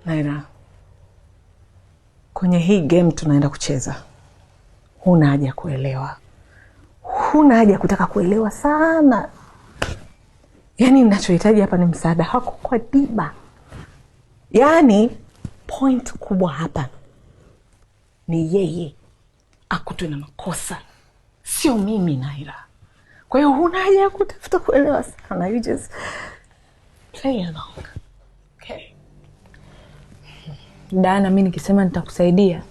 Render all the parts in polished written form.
Naira, kwenye hii game tunaenda kucheza, huna haja kuelewa. Huna haja kutaka kuelewa sana. Yaani ninachohitaji hapa ni msaada wako kwa Diba. Yaani point kubwa hapa ni yeye akutwe na makosa, sio mimi Naira. Kwa hiyo huna haja ya kutafuta kuelewa sana. You just play along. Okay. Dana, mimi nikisema nitakusaidia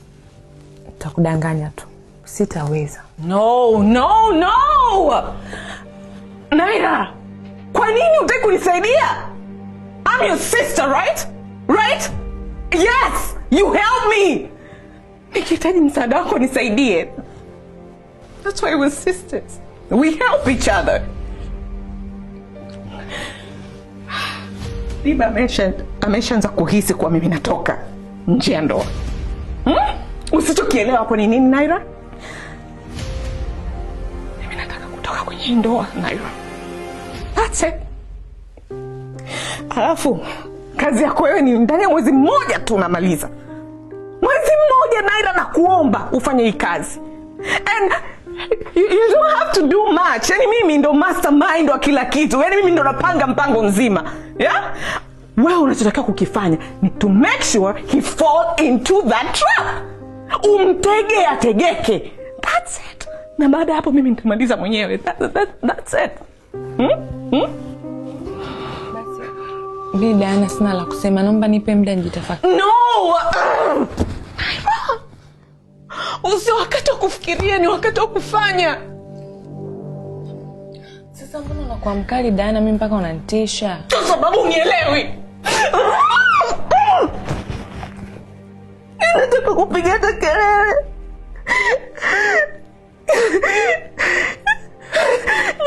nitakudanganya tu. Sitaweza. No. Naira, kwa nini hutaki kunisaidia? I'm your sister, right? Right? Yes, you help me. Nikihitaji msaada wako nisaidie. That's why we're sisters. We help each other. Diba ameshaanza kuhisi kwa mimi natoka nje ya ndoa. Usichokielewa hapo ni nini Naira? Mimi nataka kutoka kwenye ndoa Naira. That's it. Alafu kazi yako wewe ni ndani ya mwezi mmoja tu unamaliza. Mwezi mmoja Naira, na kuomba ufanye hii kazi. And you don't have to do much. Yaani mimi ndo mastermind wa kila kitu. Yaani mimi ndo napanga mpango nzima. Yeah? Wewe unachotakiwa kukifanya ni to make sure he fall into that trap. Umtege ategeke. That's it. Na baada hapo mimi nitamaliza mwenyewe. That's it. Basi Dana, sina la kusema. Naomba nipe muda nijitafakari. No! Usi wakati wa kufikiria, ni wakati wa kufanya. Sasa mbona unakuwa mkali Dana, mimi mpaka unanitisha? Kwa sababu unielewi. Nataka kupiga hata kelele.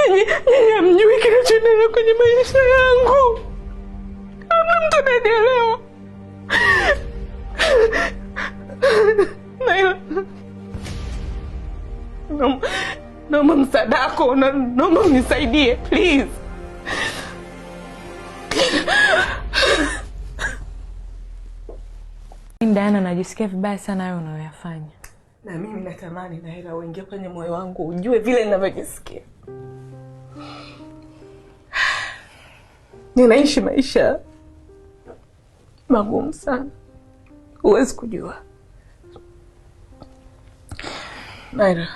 Nyinyi hamjui kinachoendelea kwenye maisha yangu. Kama mtu ananielewa. Naomba msaada wako, naomba unisaidie, please. Dana, najisikia vibaya sana wewe unayoyafanya. Na mimi natamani Naira uingie kwenye moyo wangu ujue vile ninavyojisikia. Ninaishi maisha magumu sana. Huwezi kujua. Naira,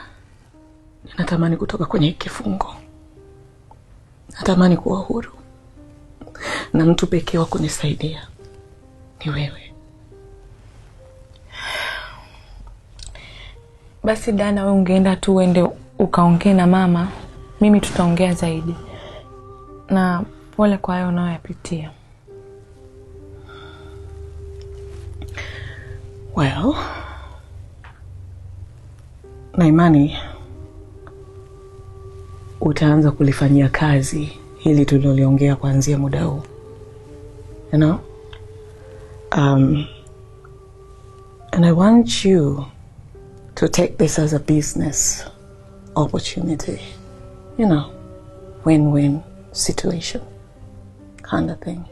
natamani kutoka kwenye kifungo. Natamani kuwa huru. Na mtu pekee wa kunisaidia ni wewe. Basi Dana, wewe ungeenda tu uende ukaongee na mama. Mimi tutaongea zaidi. Na pole kwa hayo unayoyapitia. Well, na imani utaanza kulifanyia kazi hili tuliloliongea kuanzia muda huu. You know? And I want you to take this as a business opportunity. You know, win-win situation kind of thing.